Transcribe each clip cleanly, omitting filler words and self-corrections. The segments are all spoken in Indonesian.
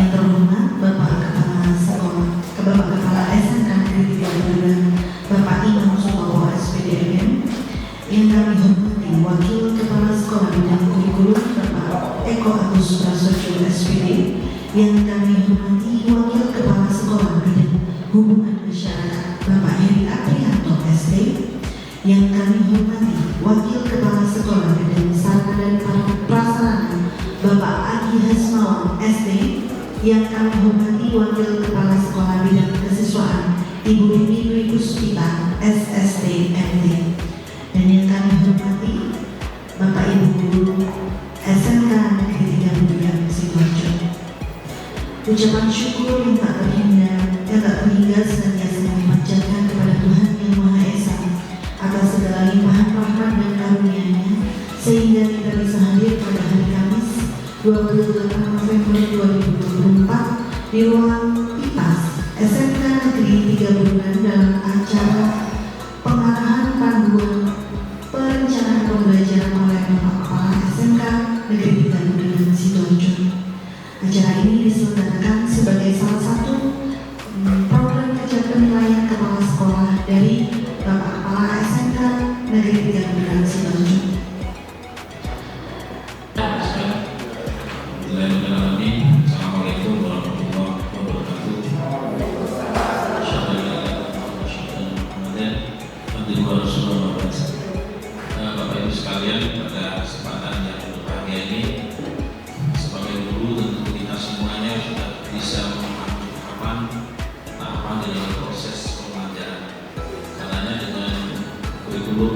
Yang terhormat Bapak Kepala Sekolah, Bapak Kepala SMK Negeri 3 Bulan, Bapak Imam Sutopo SPDM. Yang kami hormati Wakil Kepala Sekolah Bidang Kurikulum Bapak Eko Agus Prasojo SPD. Yang kami hormati Wakil Kepala Sekolah Bidang Hubungan Masyarakat Bapak Heri Aprianto SD. Yang kami hormati Wakil Kepala Sekolah Bidang Sarana dan Prasarana Bapak Agi Hasmawan SD. Yang kami hormati Wakil Kepala Sekolah Bidang Kesiswaan Ibu Bibi Dwi Puspita SSD MD. Dan yang kami hormati Bapak Ibu Guru SMK Negeri 3 Bulan Sidoarjo. Ucapan syukur yang tak terhingga senantiasa kami panjatkan kepada Tuhan Yang Maha Esa atas segala limpahan rahmat dan karunia-Nya, sehingga kita bisa hadir pada hari Kamis 28 November 2024 di ruang PIPAS SMK Negeri 3 Bulan dalam acara pengarahan panduan perencanaan pembelajaran oleh Bapak Kepala SMK Negeri 3 Bulan Sidoarjo. Acara ini diselenggarakan sebagai salah satu program kerja penilaian kepala sekolah dari Bapak Kepala SMK Negeri 3 Bulan Sidoarjo. Assalamualaikum warahmatullahi wabarakatuh. Bapak Ibu sekalian, pada kesempatan yang berbahagia ini, sebagai guru tentu kita semuanya sudah bisa memahami tahapan dalam proses pembelajaran. Karena dengan kurikulum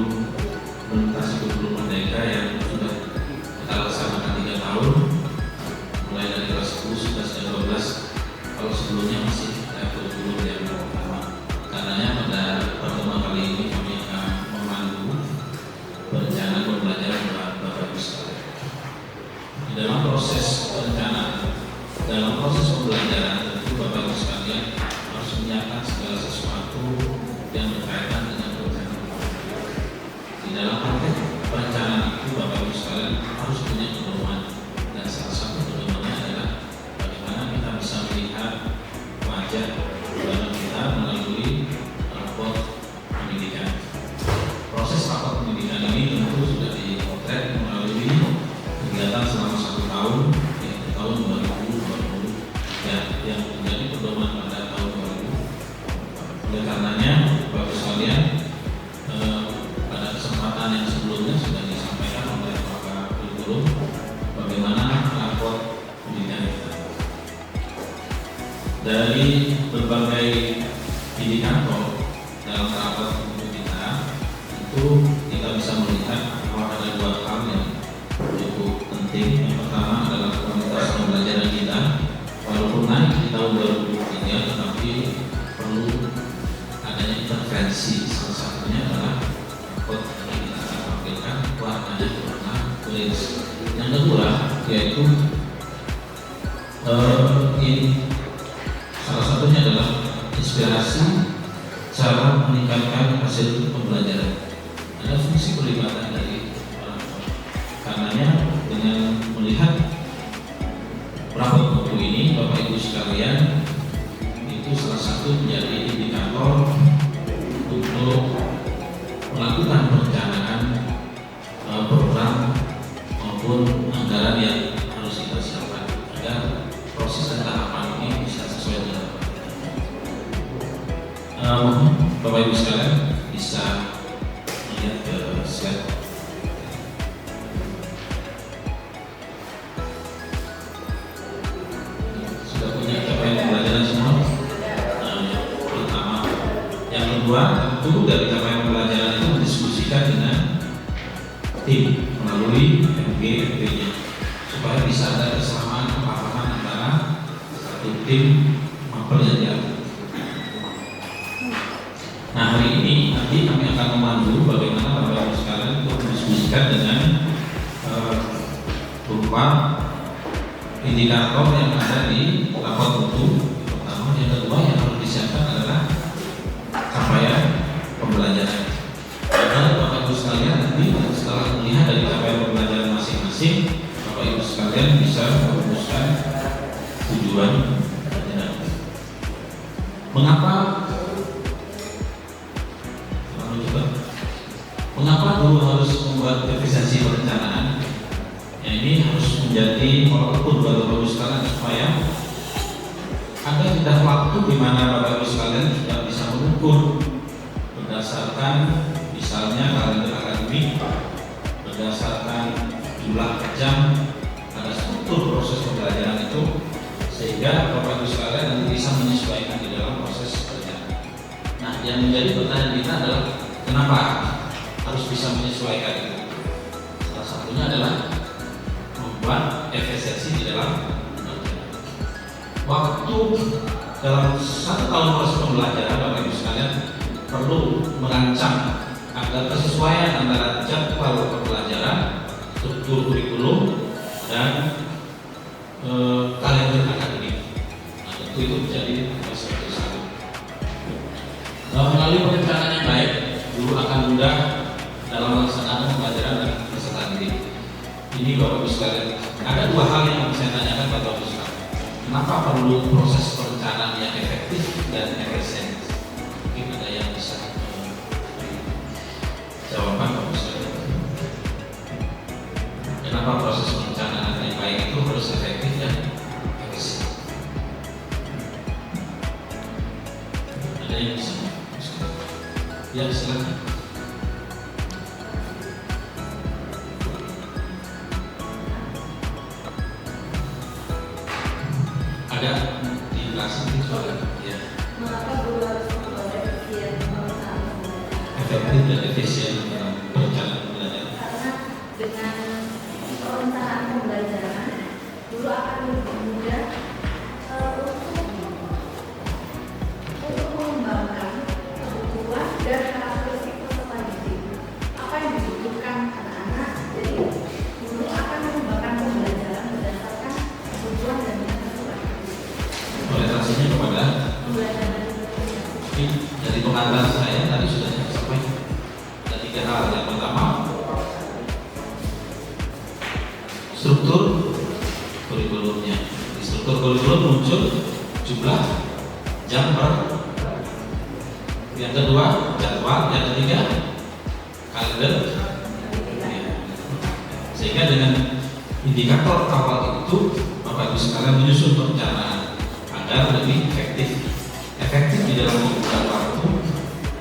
implementasi kurikulum merdeka yang sudah kita laksanakan 3 tahun, mulai dari kelas 10, 11, dan 12. Kalau sebelumnya masih kurikulum yang pertama. Karenanya pada pertemuan kali ini kami akan memandu perencanaan pembelajaran Bapak Ibu sekalian. Dalam proses perencanaan, dalam proses pembelajaran, tentu Bapak Ibu sekalian harus menyiapkan segala sesuatu yang berkaitan dengan perencanaan. Di dalam konteks perencanaan itu Bapak Ibu sekalian harus punya pedoman, dan salah satu pedomannya adalah bagaimana kita bisa melihat wajah kehidupan kita melalui rapor pendidikan. Proses rapor pendidikan ini tentu sudah dipotret melalui kegiatan selama 1 tahun, yaitu tahun 2020, yang menjadi pedoman pada tahun 2020. Oleh karenanya, Bapak sekalian, pada kesempatan yang sebelumnya sudah disampaikan oleh Bapak Guru bagaimana rapor pendidikan kita. Dari berbagai indikator dalam rapor kita, itu kita bisa melihat bahwa ada 2 hal yang cukup penting. Yang pertama adalah kualitas pembelajaran kita, walaupun naik di tahun 2023, tetapi perlu adanya intervensi. Salah satunya adalah rapor yang kita akan tampilkan warnanya warna kuning. Yang kedua yaitu salah satunya adalah inspirasi cara meningkatkan hasil pembelajaran. Ada fungsi pelibatan dari orang tua. Karenanya dengan melihat rapor buku ini, Bapak Ibu sekalian, itu salah satu menjadi indikator untuk melakukan perencanaan program maupun anggaran yang harus kita siapkan agar proses dan tahapan ini bisa sesuai dengan Bapak Ibu sekalian bisa melihat ke slide. Sudah punya capaian pembelajaran semua? Yang pertama. Yang kedua, tentu dari capaian pembelajaran itu mendiskusikan dengan tim melalui MG-MG-nya supaya bisa ada kesamaan pemahaman antara satu tim mempelajari. Nah, hari ini nanti kami akan memandu bagaimana Bapak Ibu sekalian untuk mendiskusikan dengan berupa indikator yang ada di rapor mutu. Pertama, yang kedua yang harus disiapkan adalah capaian pembelajaran. Karena Bapak Ibu sekalian nanti setelah melihat dari capaian pembelajaran masing-masing, Bapak Ibu sekalian bisa merumuskan tujuan pelajaran. Mengapa guru harus membuat efisiensi perencanaan? Ya, ini harus menjadi tolak ukur buat Bapak Ibu sekalian supaya ada jeda waktu di mana Bapak Ibu sekalian sudah bisa mengukur berdasarkan misalnya kalender akademik, berdasarkan jumlah jam, ada struktur proses pembelajaran itu, sehingga Bapak Ibu sekalian nanti bisa menyesuaikan di dalam proses pelajaran. Nah, yang menjadi pertanyaan kita adalah kenapa harus bisa menyesuaikan itu? Salah satunya adalah membuat efisiensi di dalam pembelajaran. Waktu dalam 1 tahun proses pembelajaran, Bapak Ibu sekalian perlu merancang agar kesesuaian antara jadwal pembelajaran, struktur kurikulum, dan kalender akademik. Nah, tentu itu menjadi sesuatu satu. Melalui perencanaan yang baik, guru akan mudah dalam melaksanakan pembelajaran dan peserta didik. Ini Bapak Ibu sekalian, ada 2 hal yang saya tanyakan pada Bapak Ibu sekalian. Kenapa perlu proses perencanaan yang efektif dan efisien? Mungkin ada yang bisa jawaban Bapak Ibu sekalian. Kenapa proses perencanaan yang baik itu harus efektif dan efisien? Ada yang bisa? Ya, silakan. Ada di kelas itu soalnya. Ya. Mengapa guru harus membuat efisien perencanaan pembelajaran? Efektif dan efisien dalam perencanaan pembelajaran. Karena dengan perencanaan pembelajaran, guru akan lebih mudah untuk mengembangkan kebutuhan dan karakteristik peserta didik. Apa yang dibutuhkan anak-anak, jadi guru akan mengembangkan pembelajaran berdasarkan kebutuhan dan karakteristik. Orientasinya kepada Pembelajaran dari pengantar saya tadi sudah disampaikan. Ada 3 hal. Yang pertama, struktur kurikulumnya. Di struktur kurikulum muncul jumlah jam per. Yang kedua, jadwal. Yang ketiga, kalender. Sehingga dengan indikator awal itu Bapak Ibu sekalian menyusun perencanaan agar lebih efektif di dalam penggunaan waktu,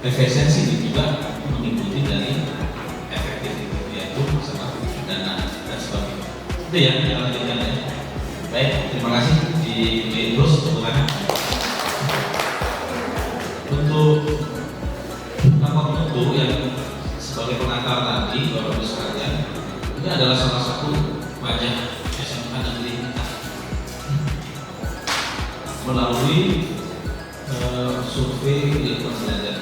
efisiensi juga mengikuti dari efektif itu, yaitu masalah dana dan sebagainya. Itu ya yang lanjutkan ya. Baik, terima kasih di terus teman. Untuk nomor mutu yang sebagai pengantar tadi Bapak Ibu sekalian, ini adalah salah satu wajah SMK negeri kita melalui survei lingkungan belajar.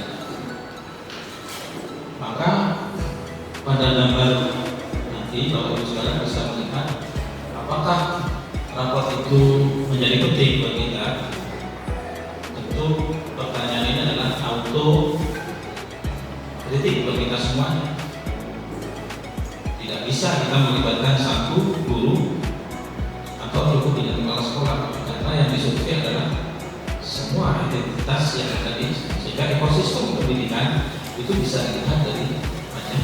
Maka pada gambar nanti Bapak Ibu sekalian bisa melihat apakah raport itu menjadi penting bagi kita. Tentu pertanyaan ini adalah auto kritik bagi kita semuanya. Tidak bisa kita melibatkan satu guru atau cukup dengan kepala sekolah, karena yang disurvei adalah semua identitas yang ada di, sehingga ekosistem pendidikan itu bisa dilihat dari banyak.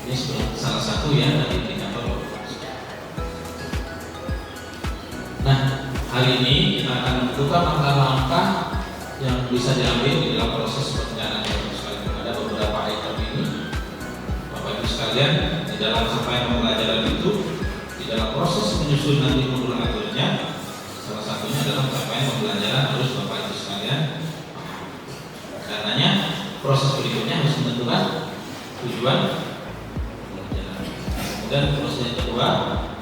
Ini salah satu ya dari indikator. Nah, hari ini kita akan menentukan langkah-langkah yang bisa diambil di dalam proses perencanaan. Ada beberapa item ini, Bapak Ibu sekalian, di dalam rangkaian pembelajaran itu, di dalam proses menyusun nanti modul aturnya, salah satunya adalah rangkaian pembelajaran harus Bapak Ibu sekalian. Karenanya proses berikutnya harus menentukan tujuan pembelajaran. Kemudian proses yang kedua,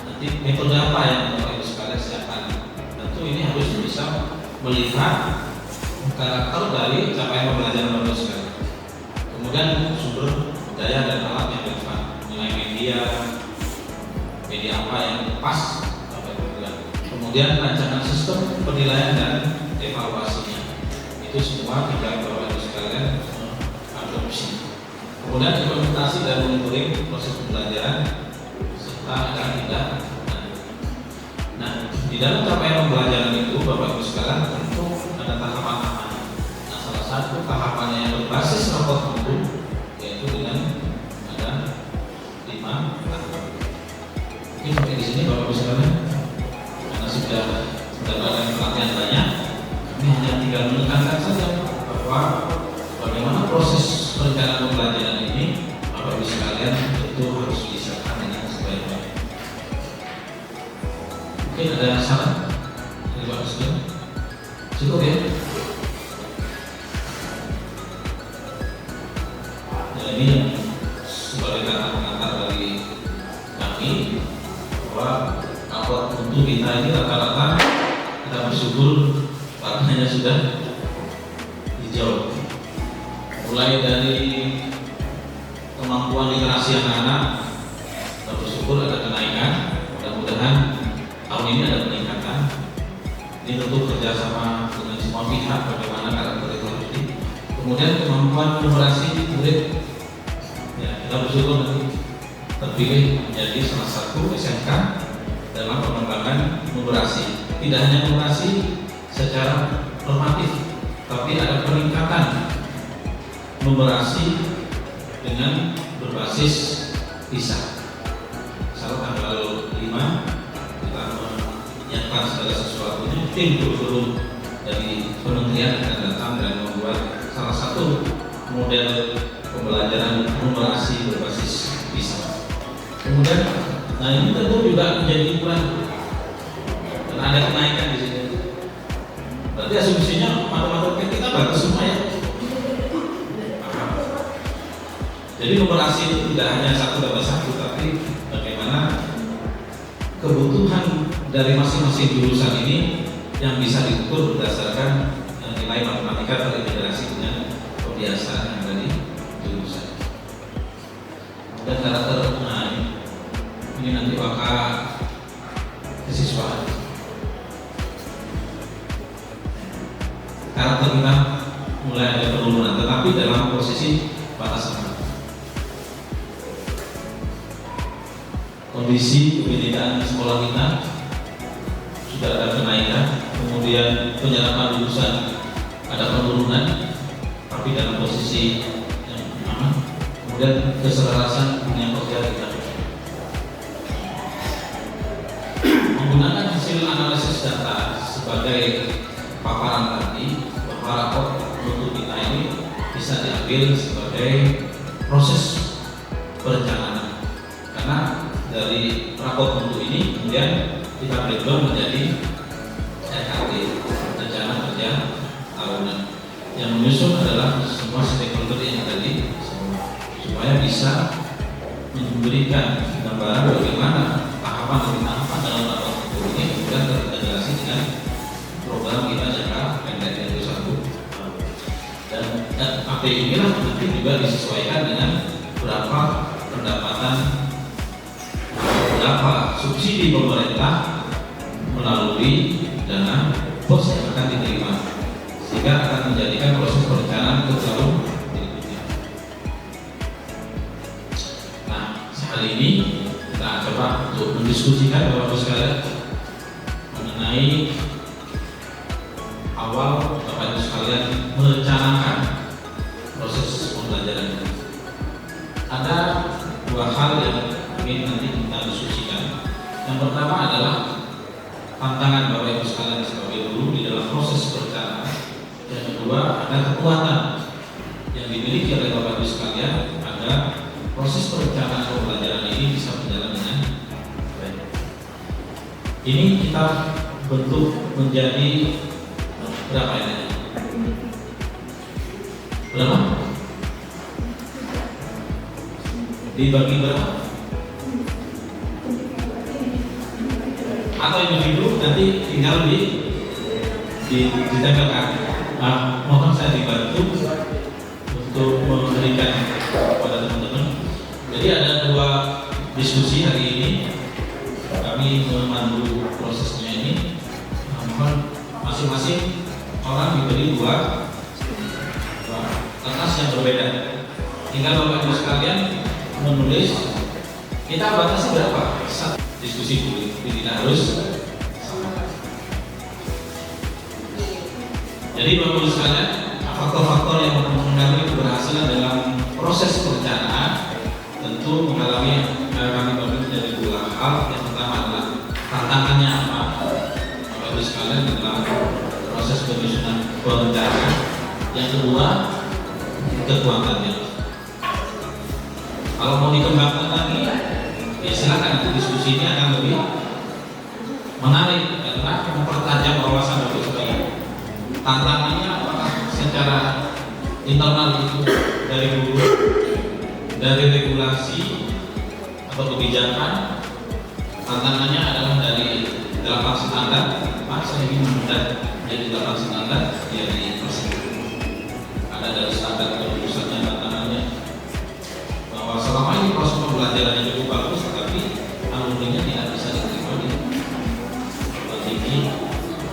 nanti metode apa yang Bapak Ibu sekalian siapkan. Tentu ini harus bisa melihat karakter dari capaian pembelajaran Bapak Ibu sekalian. Kemudian sumber daya dan alat yang relevan, nilai media apa yang pas Bapak Ibu sekalian. Kemudian rancangan sistem penilaian dan evaluasinya. Itu semua tidak Bapak Ibu sekalian adopsi. Kemudian implementasi dan monitoring proses pembelajaran serta agar tidak. Nah, dalam capaian pembelajaran itu, Bapak Ibu sekalian, tentu ada tahapan-tahapan. Nah, salah satu tahapannya yang berbasis rapor mutu yaitu dengan ada 5 tahapan. Mungkin sampai di sini Bapak Ibu sekalian, karena sudah mendapatkan pelatihan banyak, kami hanya tinggal menekankan saja bahwa bagaimana proses perencanaan pembelajaran ini, Bapak Ibu sekalian, itu harus disiapkan dengan sebaik-baiknya. Mungkin ada saran dari Bapak sekalian? Cukup ya? Nah, ini yang sebagai kata pengantar dari kami bahwa rapor untuk kita ini rata-rata kita bersyukur partnernya sudah dijawab. Mulai dari kemampuan literasi anak-anak, kita bersyukur ada kenaikan. Mudah-mudahan tahun ini ada peningkatan. Ini tentu kerjasama dengan semua pihak bagaimana karakter itu harus di. Kemudian kemampuan numerasi murid, ya, kita bersyukur nanti terpilih menjadi salah satu SMK dalam pengembangan numerasi. Tidak hanya numerasi secara normatif, tapi ada peningkatan numerasi dengan berbasis PISA. Misalnya tanggal 5 kita menyiapkan segala sesuatunya, tim turun dari kementerian akan datang dan membuat salah satu model pembelajaran numerasi berbasis PISA. Kemudian, nah ini tentu juga menjadi ukuran dan ada kenaikan di sini. Berarti asumsinya matematika kita bagus semua ya. Jadi numerasi itu tidak hanya 1+1, tapi bagaimana kebutuhan dari masing-masing jurusan ini yang bisa diukur berdasarkan nilai matematika terintegrasi dengan kebiasaan yang ada di jurusan. Dan karakter, nah ini nanti bakal kesiswaan. Karakter kita mulai ada penurunan, tetapi dalam posisi batasan. Kondisi kebinekaan di sekolah kita sudah ada kenaikan, kemudian penyerapan lulusan ada penurunan, tapi dalam posisi yang aman. Kemudian keselarasan dunia kerja kita menggunakan hasil analisis data sebagai paparan tadi, bahwa rapor untuk kita ini bisa diambil sebagai proses perencanaan. Karena dari rapor untuk ini kemudian kita breakdown menjadi RKT, rencana kerja tahunan. Yang menyusun adalah semua stakeholder yang tadi, supaya bisa memberikan gambaran bagaimana tahapan demi tahapan dalam rapor untuk ini kemudian terintegrasi dengan program kita jangka pendek yaitu 1 tahun. Dan AT inilah nanti juga disesuaikan dengan berapa pendapatan, berapa subsidi pemerintah melalui dana pos yang akan diterima, sehingga akan menjadikan proses perencanaan ke jauh berikutnya. Nah, hari ini kita coba untuk mendiskusikan Bapak-Ibu sekalian mengenai awal Bapak-Ibu sekalian merencanakan proses pembelajaran ini. Ada 2 hal yang ingin nanti kita diskusikan. Yang pertama adalah tantangan Bapak Ibu sekalian sebagai guru di dalam proses perencanaan. Yang kedua ada kekuatan yang dimiliki oleh Bapak Ibu sekalian agar proses perencanaan pembelajaran ini bisa berjalan dengan baik. Ini kita bentuk menjadi berapa ini? Berapa? Dibagi berapa? Atau individu nanti tinggal ditempelkan. Nah, mohon saya dibantu untuk memberikan kepada teman-teman. Jadi ada 2 diskusi hari ini. Kami memandu prosesnya ini. Mohon masing-masing orang diberi 2 kertas yang berbeda. Tinggal Bapak Ibu sekalian menulis. Kita batasi berapa? Diskusi dulu, tidak harus sama. Jadi Bapak Ibu sekalian, faktor-faktor yang mempengaruhi keberhasilan dalam proses perencanaan tentu mengalami kami bagi dari dua hal. Yang pertama adalah tantangannya apa, Bapak Ibu sekalian, dalam proses penyusunan perencanaan. Yang kedua, kekuatannya. Kalau mau dikembangkan lagi, ya silakan, diskusi ini akan lebih menarik karena mempertajam wawasan Bapak Ibu sekalian. Tantangannya apakah secara internal itu dari dulu, dari regulasi atau kebijakan. Tantangannya adalah dari 8 standar. Pak, saya ingin menunda jadi 8 standar, ya di ada dari standar kelulusannya. Tantangannya bahwa selama ini proses pembelajarannya cukup bagus, tetapi alumninya tidak bisa diterima di tinggi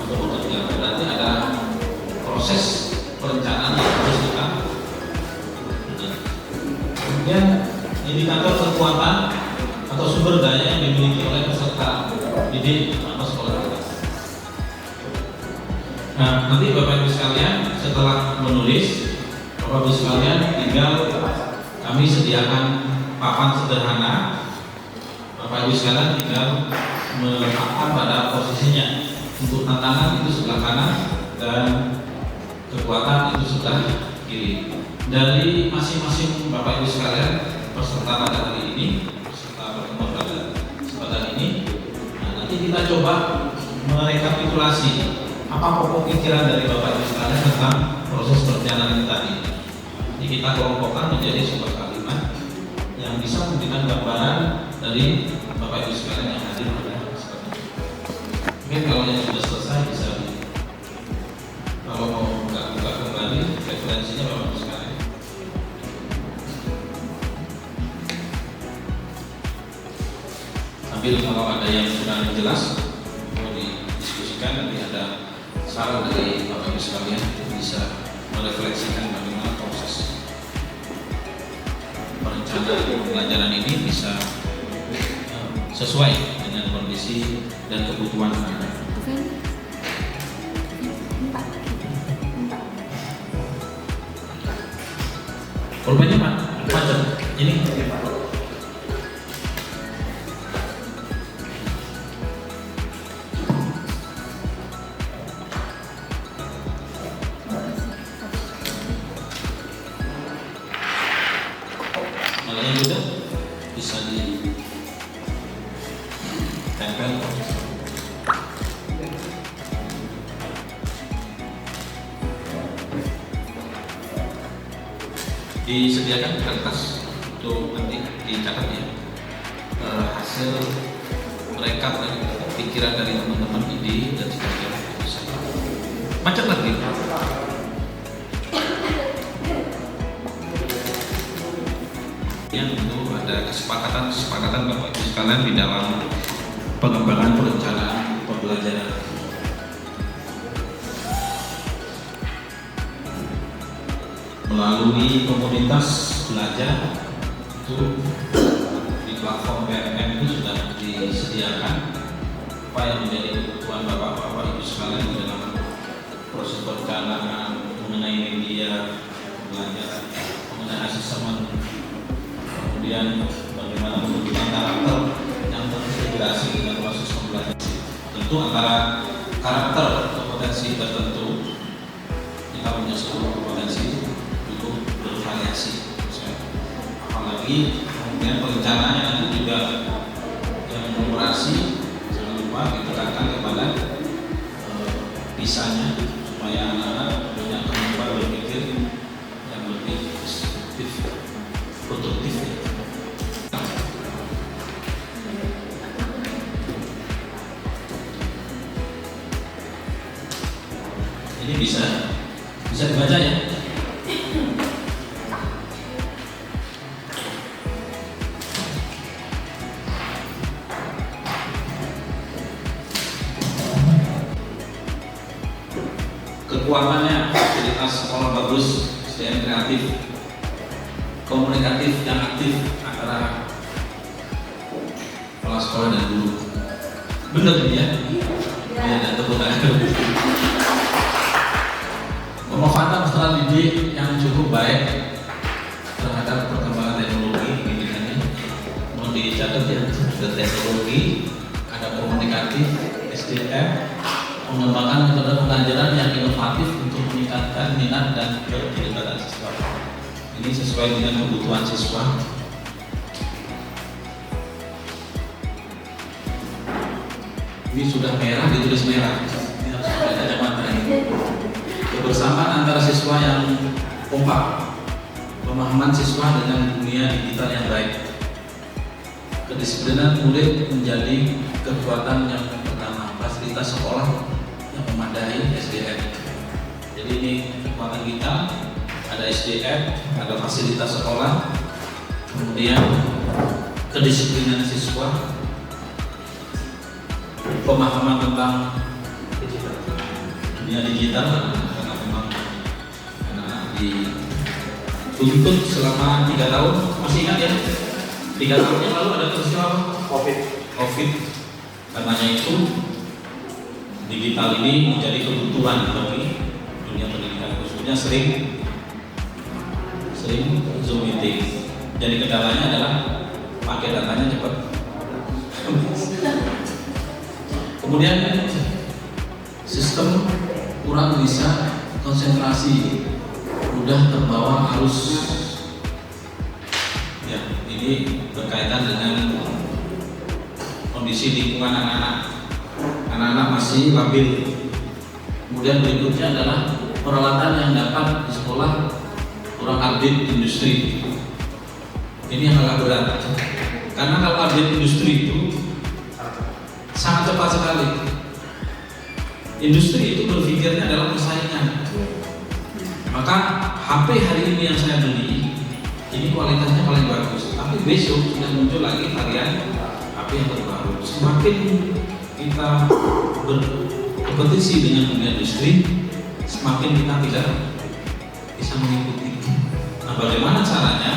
atau bekerja. Berarti ada proses perencanaan yang harus kita. Kemudian indikator kekuatan atau sumber daya yang dimiliki oleh peserta didik atau sekolah kita. Nah, nanti Bapak Ibu sekalian, setelah menulis, Bapak Ibu sekalian tinggal kami sediakan papan sederhana. Bapak Ibu sekalian tinggal meletakkan pada posisinya. Untuk tantangan itu sebelah kanan dan kekuatan itu sebelah kiri. Dari masing-masing Bapak Ibu sekalian peserta pada hari ini, peserta pertemuan pada kesempatan ini, nah, nanti kita coba merekapitulasi apa pokok pikiran dari Bapak Ibu sekalian tentang proses perencanaan tadi. Jadi kita kelompokkan menjadi sebuah kalimat yang bisa memberikan gambaran dari Bapak Ibu sekalian yang hadir pada kesempatan ini. Mungkin kalau yang sudah selesai bisa, kalau mau buka kembali referensinya Bapak Ibu sekalian. Sambil kalau ada yang sudah jelas mau didiskusikan, nanti ada saran dari Bapak Ibu sekalian itu bisa merefleksikan bagaimana proses perencanaan pembelajaran ini bisa sesuai dengan kondisi dan kebutuhan anak. Korbannya Pak, macet. Ini malahnya juga bisa ditempel. Disediakan kertas untuk nanti dicatat ya, hasil rekap dari pikiran dari teman-teman ide dan sebagainya. Macet lagi. Yang tentu ada kesepakatan Bapak Ibu sekalian di dalam pengembangan perencanaan pembelajaran. Melalui komunitas belajar itu di platform PMM itu sudah disediakan apa yang menjadi kebutuhan Bapak-Bapak Ibu sekalian di dalam proses perencanaan mengenai media belajar, mengenai asesmen, kemudian bagaimana membentukkan karakter yang terintegrasi dengan proses pembelajaran. Tentu antara karakter atau potensi tertentu kita punya sebuah kompetensi untuk bervariasi. Apalagi kemudian perencanaannya nanti juga yang mengoperasi, jangan lupa ditekankan kepada bisanya supaya anak-anak punya kemampuan berpikir yang lebih produktif. Ini bisa dibaca ya. Kekuatannya fasilitas sekolah bagus, SDM kreatif, komunikatif yang aktif antara kepala sekolah dan guru. Benar ya? Ya, dan tepuk tangan. Pemanfaatan peserta didik yang cukup baik terhadap perkembangan teknologi pendidikannya. Mau dicatat ya, ada teknologi, ada komunikatif, SDM, pengembangan metode pembelajaran yang inovatif untuk meningkatkan minat dan keterlibatan siswa. Ini sesuai dengan kebutuhan siswa. Ini sudah merah, ditulis merah. Ini harus pakai kacamata ini. Kebersamaan antara siswa yang kompak, pemahaman siswa dengan dunia digital yang baik. Kedisiplinan murid menjadi kekuatan yang pertama. Fasilitas sekolah yang memadai SDM. Jadi ini kekuatan kita, ada SDM, ada fasilitas sekolah, kemudian kedisiplinan siswa, pemahaman tentang dunia digital, karena memang dituntut selama 3 tahun. Masih ingat ya, 3 tahun yang lalu ada peristiwa COVID. Karenanya itu digital ini menjadi kebutuhan bagi dunia pendidikan, khususnya sering Zoom meeting. Jadi kendalanya adalah pakai datanya cepat. Kemudian sistem kurang bisa konsentrasi, mudah terbawa arus. Ya, ini berkaitan dengan kondisi lingkungan anak-anak. Anak-anak masih labil. Kemudian berikutnya adalah peralatan yang dapat di sekolah kurang update industri. Ini yang agak berat. Karena kalau update industri itu sangat cepat sekali. Industri itu berpikirnya adalah persaingan. Maka HP hari ini yang saya beli, ini kualitasnya paling bagus. Tapi besok sudah muncul lagi varian HP yang terbaru. Semakin kita berkompetisi dengan dunia industri, semakin kita tidak bisa mengikuti. Nah, bagaimana caranya?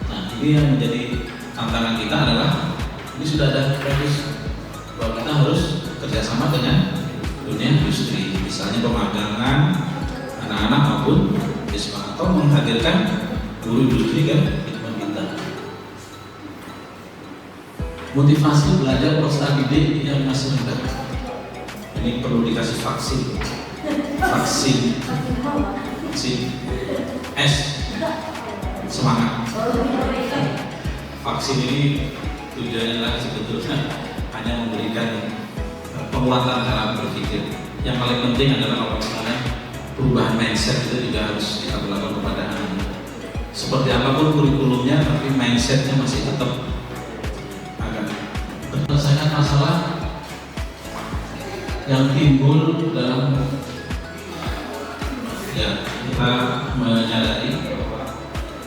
Nah, ini yang menjadi tantangan kita adalah ini sudah ada premis bahwa kita harus kerjasama dengan dunia industri, misalnya pemagangan anak-anak maupun siswa, atau menghadirkan guru industri ke lingkungan kita. Motivasi belajar peserta didik yang masih rendah. Ini perlu dikasih vaksin. S, semangat. Vaksin ini tujuannya adalah sebetulnya hanya memberikan penguatan cara berpikir. Yang paling penting adalah kalau misalnya perubahan mindset itu juga harus kita lakukan kepada anak. Seperti apapun kurikulumnya, tapi mindsetnya masih tetap akan menyelesaikan masalah yang timbul dalam ya kita menyadari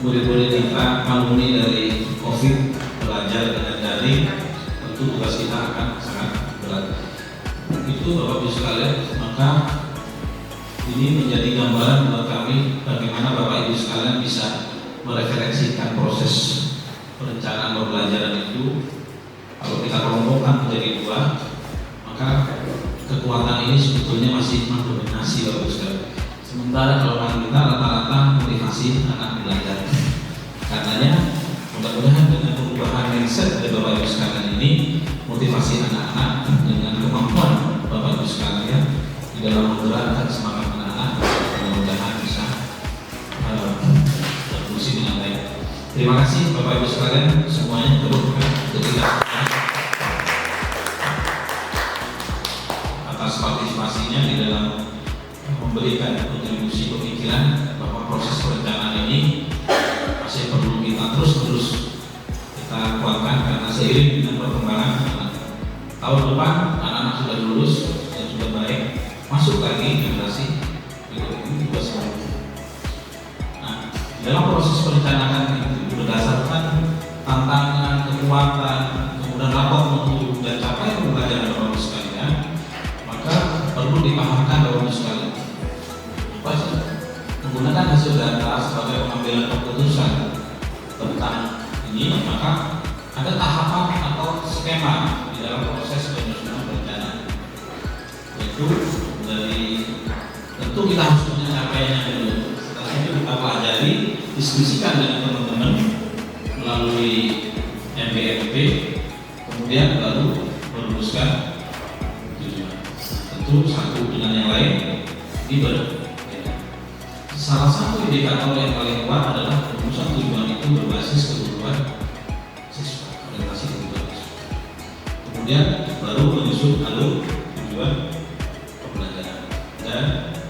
murid-murid kita alumni dari COVID belajar dengan daring, tentu tugas kita akan sangat berat. Itu Bapak Ibu sekalian, maka ini menjadi gambaran buat kami bagaimana Bapak Ibu sekalian bisa mereferensikan proses perencanaan pembelajaran itu. Kalau kita kelompokkan menjadi 2, maka kekuatan ini sebetulnya masih mendominasi Bapak Ibu sekalian. Sementara kalau kita rata-rata motivasi anak belajar. Karenanya mudah-mudahan dengan perubahan mindset dari Bapak Ibu sekalian ini, motivasi anak-anak dengan kemampuan Bapak Ibu sekalian di dalam menggerakkan semangat anak-anak, mudah-mudahan bisa berfungsi dengan baik. Terima kasih Bapak Ibu sekalian semuanya ketika atas partisipasinya di dalam memberikan kontribusi pemikiran bahwa proses perencanaan ini masih perlu kita terus kita kuatkan, karena seiring dengan perkembangan tahun depan anak-anak sudah lulus dan sudah baik, masuk lagi generasi ini juga semua. Nah, dalam proses perencanaan itu berdasarkan tantangan, kekuatan, kemudian rapor mutu dan capaian pembelajaran Bapak Ibu sekalian, maka perlu dipahamkan Bapak Ibu sekalian. Menggunakan hasil data sebagai pengambilan keputusan tentang ini, maka ada tahapan atau skema di dalam proses penyusunan perencanaan. Yaitu dari tentu kita harus punya capaian capaiannya dulu. Setelah itu kita pelajari, diskusikan dengan teman-teman melalui MBMP, kemudian baru merumuskan tujuan. Tentu satu dengan yang lain ini berbeda. Salah satu indikator yang paling kuat adalah perumusan tujuan itu berbasis kebutuhan siswa, orientasi kebutuhan siswa. Kemudian baru menyusun alur tujuan pembelajaran,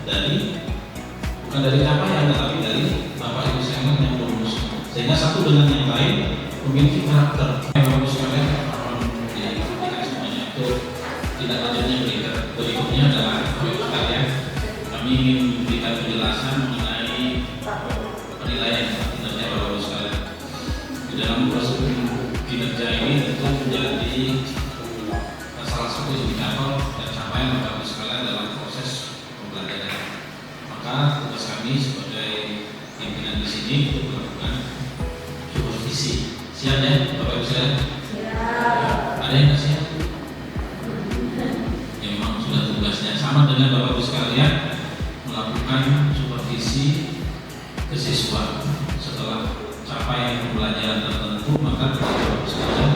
dan bukan dari capaian tetapi dari Bapak Ibu sekalian yang merumuskan, sehingga satu dengan yang lain memiliki karakter. Bapak Ibu sekalian semuanya itu tidak lanjutnya berikutnya adalah Bapak Ibu sekalian, kami ingin memberikan penjelasan mengenai penilaian kinerja Bapak Ibu sekalian. Di dalam proses kinerja ini tentu menjadi salah satu indikator dan capaian Bapak Ibu sekalian dalam proses pembelajaran. Maka tugas kami sebagai pimpinan di sini untuk melakukan supervisi. Siap ya Bapak Ibu sekalian? Ada yang nggak siap? Ya memang sudah tugasnya sama dengan Bapak Ibu sekalian melakukan supervisi ke siswa. Setelah capaian pembelajaran tertentu, maka Bapak Ibu sekalian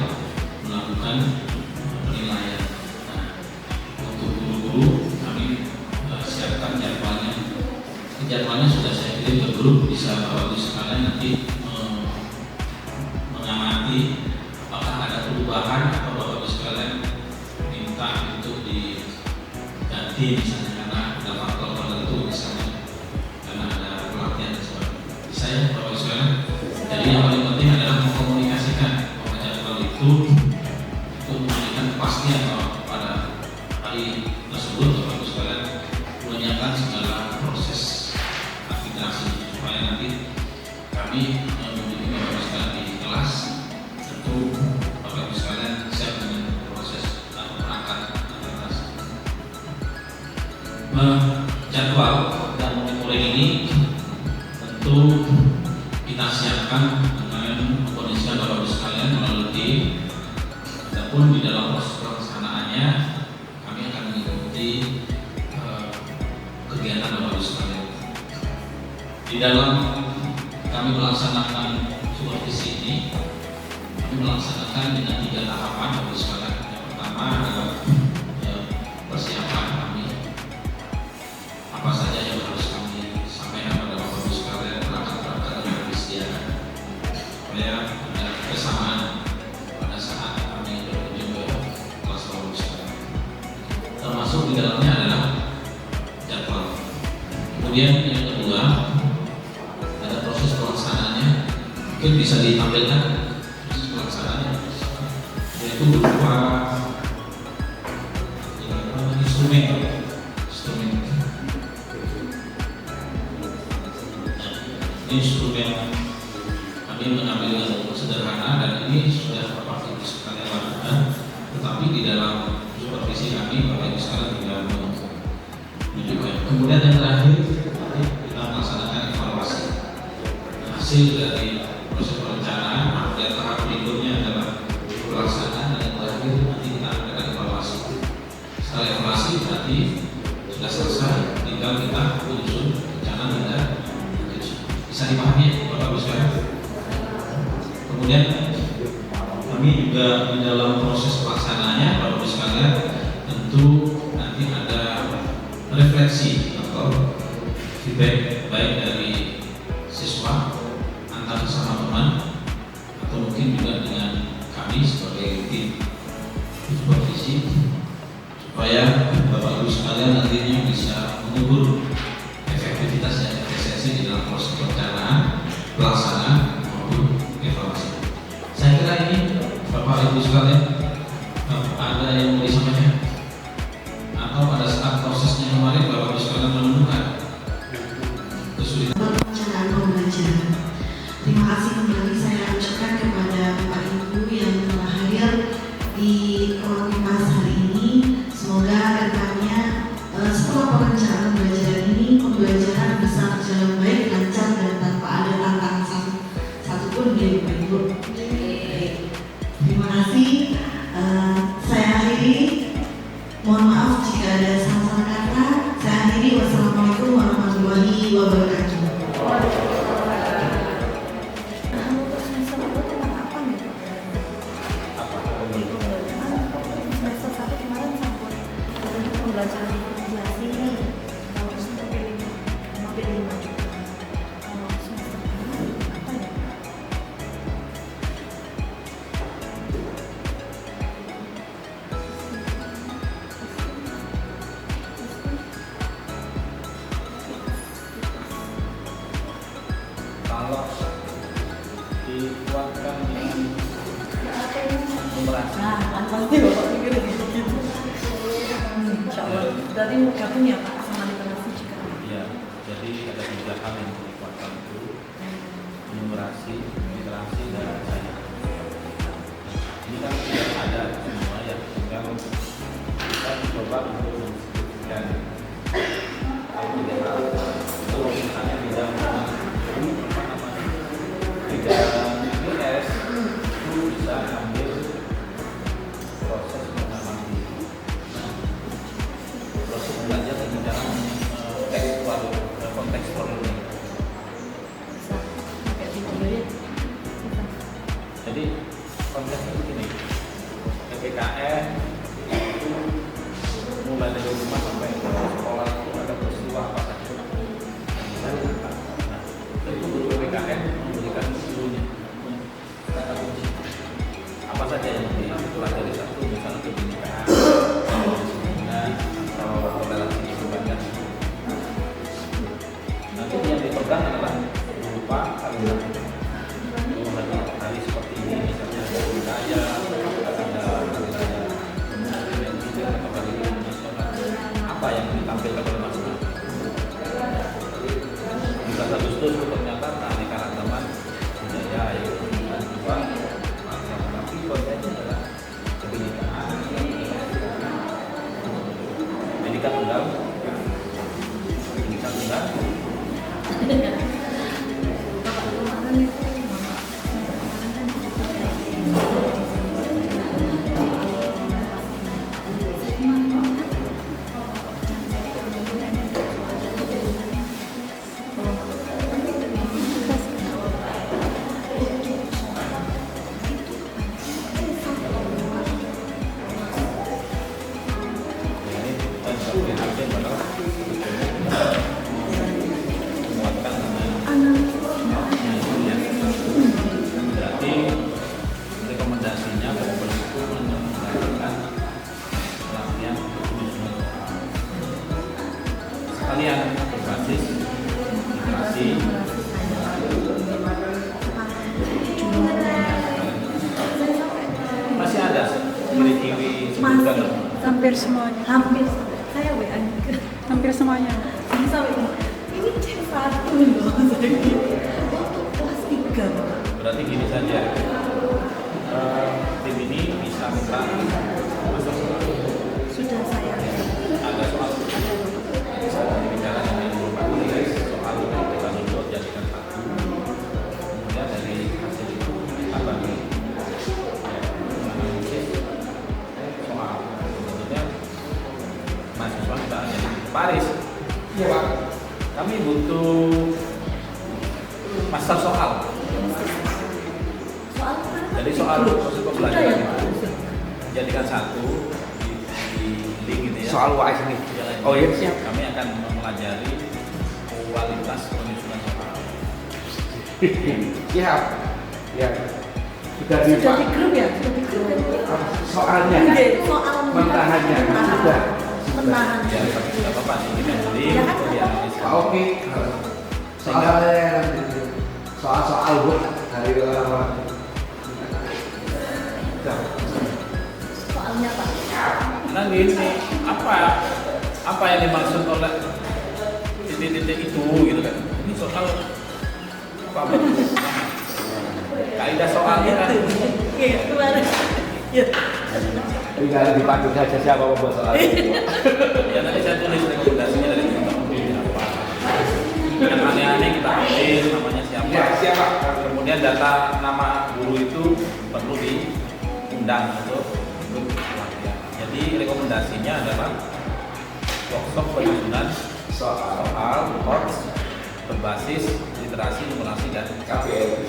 melakukan penilaian. Nah, untuk guru-guru kami siapkan jadwalnya. Jadwalnya sudah saya kirim ke grup, bisa Bapak Ibu sekalian nanti mengamati apakah ada perubahan atau Bapak Ibu sekalian minta untuk diganti misalnya karena ada faktor tertentu, misalnya karena ada pelatihan dan sebagainya. Bisa ya Bapak Ibu sekalian. Jadi yang paling penting adalah mengkomunikasikan bahwa jadwal itu untuk memberikan kepastian bahwa pada hari tersebut Bapak Ibu sekalian menyiapkan segala proses administrasi supaya nanti kami memiliki Bapak Ibu sekalian di kelas, tentu Bapak Ibu sekalian siap dengan proses atau perangkat administrasi. Jadwal dan monitoring ini tentu kita siapkan dengan mengkondisikan Bapak Ibu sekalian melalui tim. Adapun di dalam proses pelaksanaannya kami akan mengikuti kegiatan Bapak Ibu sekalian. Di dalam kami melaksanakan supervisi ini, kami melaksanakan dengan 3 tahapan Bapak Ibu sekalian. Yang pertama adalah persiapan kami, apa saja yang harus kami sampaikan pada Bapak Ibu sekalian, perangkat-perangkat yang disediakan supaya ada kesamaan pada saat kami berkunjung ke kelas Bapak Ibu sekalian. Termasuk di dalamnya adalah jadwal. Kemudian yang kedua ada proses pelaksanaannya, mungkin bisa ditampilkan proses pelaksanaannya, yaitu berupa instrumen kami mengambil yang sederhana dan ini sudah Bapak Ibu sekalian lakukan, tetapi di dalam supervisi kami Bapak Ibu sekalian juga menunjukkan. Kemudian yang terakhir kita melaksanakan evaluasi hasil dari proses perencanaan, dan tahap berikutnya adalah pelaksanaan, dan yang terakhir nanti kita akan evaluasi. Setelah evaluasi berarti sudah selesai, tinggal kita menyusun rencana tindak. Bisa dipahami Bapak Ibu sekalian. Kemudian kami juga di dalam proses pelaksanaannya Bapak Ibu sekalian tentu nanti ada refleksi atau feedback baik dari siswa, antar sesama teman, atau mungkin juga dengan kami sebagai tim supervisi, supaya Bapak Ibu sekalian nantinya bisa mengukur efektivitas dan efisiensi di dalam proses perencanaan, pelaksanaan maupun evaluasi. Saya kira ini Bapak Ibu sekalian ada yang mau disampaikan, atau pada saat prosesnya kemarin Bapak Ibu sekalian menemukan kesulitan Perencanaan pembelajaran. Terima kasih kembali saya ucapkan kepada Bapak Ibu yang telah hadir di Komunitas hari ini. Semoga kedepannya setelah perencanaan pembelajaran ini pembelajaran informasi kalau untuk pilih maju kalau semester ini apa ya? Kalau dikuatkan dengan numerasi, Nah, kan pasti bapak pikir gitu. Insya Allah. Berarti mau gabung ya Pak sama literasi juga. ya, jadi ada 3 hal yang dikuatkan itu: numerasi, literasi, dan sains. Ini kan tidak ada semua ya, tinggal kita mencoba untuk mendiskusikan hal tidak hal. Kalau misalnya tidak apa namanya, tidak IPS itu bisa ambil proses mengamati, proses belajar di dalam tekstual, kontekstual learning. Bisa pakai video ya. Jadi konsepnya begini, PPKN itu mulai dari rumah sampai ke sekolah itu ada peristiwa apa saja yang bisa dilakukan. Nah, tentu guru PPKN memberikan gurunya kata kunci apa saja yang dipelajari. Satu misalnya kebinekaan, atau relasi kekeluargaan. Nanti yang dipegang adalah berupa kalimat. Hari seperti ini misalnya ada budaya, ada muslim atau hari nasional, apa yang ditampilkan oleh masyarakat. 17 Agustus itu ternyata keanekaragaman budaya yang juga macam, tapi kontennya adalah kebinekaan, pendidikan tunggal, berarti rekomendasinya Bapak itu melakukan pelatihan penyusunan sekalian berbasis literasi. Masih ada kiri-kiri sebutkan Hampir semuanya. Hampir saya WA juga. Hampir semuanya. Jadi sampai ini cek satu loh saya gitu. Untuk kelas 3 Bapak. berarti gini saja, tim ini bisa minta master soal. Sudah saya Ada soal bisa bicara dengan Pak Tulis soal kita download jadikan satu, kemudian dari hasil itu kita bagi analisis soal. Sebetulnya mahasiswa kita jadi Paris. Iya Pak, kami butuh master soal. soal apa? Jadi soal proses Sudah ya pembelajaran Pak. itu jadikan satu di link gitu ya. Soal UAS ini. Jalan Oh iya ini. siap. Kami akan mempelajari kualitas penyusunan soal. Siap. Ya. Sudah Sudah di grup ya? Sudah di grup kan? soalnya. Oke, soalnya. Mentahannya. Sudah. Menahan. Ya, tapi tidak apa-apa sih kita beli, Ya kan? dianalisis. Oke. Soalnya nanti soal-soal buat dari orang-orang. Soalnya Pak. Nah gini, apa yang dimaksud oleh titik-titik itu gitu kan? Ini soal apa betul? Kaidah soalnya kan. Iya, kemarin. Iya. Tinggal dipandu saja siapa membuat soal itu. Ya nanti saya tulis rekomendasinya dari teman-teman pilih apa. Yang aneh-aneh kita ambil namanya siapa. Ya, siapa? Kemudian data nama guru itu perlu diundang untuk pelatihan. Jadi rekomendasinya adalah workshop penyusunan soal hoax berbasis literasi, numerasi dan KPL.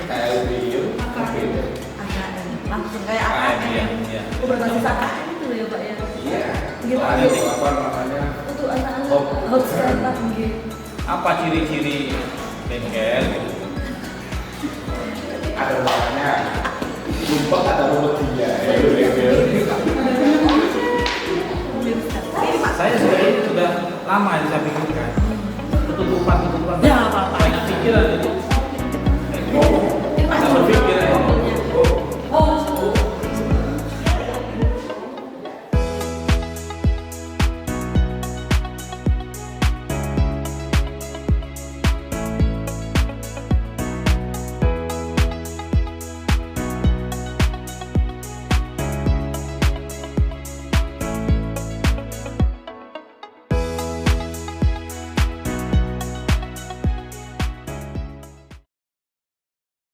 KLBU. AKM. Langsung kayak KM AKM. ya. Ya. Oh, berbasis AKM itu ya Pak ya? Iya. gitu. Nanti apa namanya? Untuk anak-anak Oh. hot sekarang gitu. Apa ciri-ciri bengkel? Ada warnanya. Lupa ada robotnya. Saya sudah lama di samping